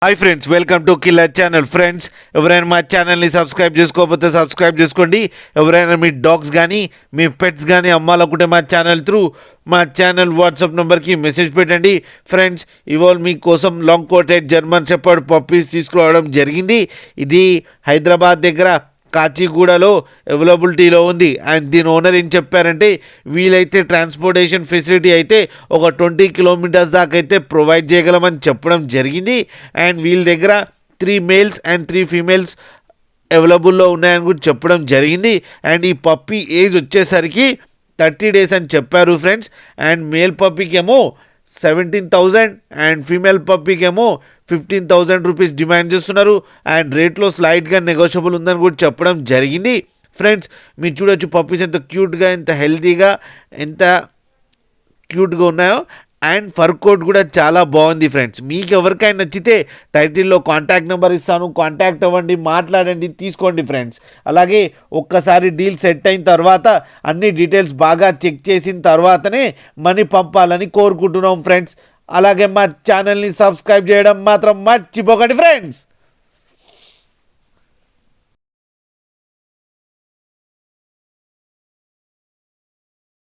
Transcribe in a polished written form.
Hi friends, welcome to killer channel. Friends, ఎవరైనా మా ఛానల్ని సబ్స్క్రైబ్ చేసుకోకపోతే సబ్స్క్రైబ్ చేసుకోండి. ఎవరైనా మీ డాగ్స్ కానీ మీ పెట్స్ కానీ అమ్మాలనుకుంటే మా ఛానల్ త్రూ మా ఛానల్ వాట్సాప్ నెంబర్కి మెసేజ్ పెట్టండి. ఫ్రెండ్స్, ఇవాళ మీకోసం long coated German shepherd puppies తీసుకురావడం జరిగింది. ఇది హైదరాబాద్ దగ్గర కాచిగూడలో అవైలబిలిటీలో ఉంది. అండ్ దీని ఓనర్ ఏం చెప్పారంటే, వీలైతే ట్రాన్స్పోర్టేషన్ ఫెసిలిటీ అయితే ఒక 20 కిలోమీటర్స్ దాకా అయితే ప్రొవైడ్ చేయగలమని చెప్పడం జరిగింది. అండ్ వీళ్ళ దగ్గర 3 మేల్స్ అండ్ 3 ఫీమేల్స్ అవైలబుల్లో ఉన్నాయని కూడా చెప్పడం జరిగింది. అండ్ ఈ పప్పీ ఏజ్ వచ్చేసరికి 30 డేస్ అని చెప్పారు ఫ్రెండ్స్. అండ్ మేల్ పప్పీకి ఏమో 17,000 అండ్ ఫీమేల్ పప్పీకి ఏమో 15,000 రూపీస్ డిమాండ్ చేస్తున్నారు. అండ్ రేట్లో స్లైట్గా నెగోషియబుల్ ఉందని కూడా చెప్పడం జరిగింది. ఫ్రెండ్స్, మీరు చూడొచ్చు పప్పీస్ ఎంత క్యూట్గా, ఎంత హెల్తీగా, ఎంత క్యూట్గా ఉన్నాయో. అండ్ ఫర్ కోట్ కూడా చాలా బాగుంది. ఫ్రెండ్స్, మీకు ఎవరికైనా నచ్చితే టైటిల్లో కాంటాక్ట్ నెంబర్ ఇస్తాను, కాంటాక్ట్ అవ్వండి, మాట్లాడండి, తీసుకోండి ఫ్రెండ్స్. అలాగే ఒక్కసారి డీల్ సెట్ అయిన తర్వాత అన్ని డీటెయిల్స్ బాగా చెక్ చేసిన తర్వాతనే మనీ పంపాలని కోరుకుంటున్నాం ఫ్రెండ్స్. అలాగే మా ఛానల్ని సబ్స్క్రైబ్ చేయడం మాత్రం మర్చిపోకండి ఫ్రెండ్స్.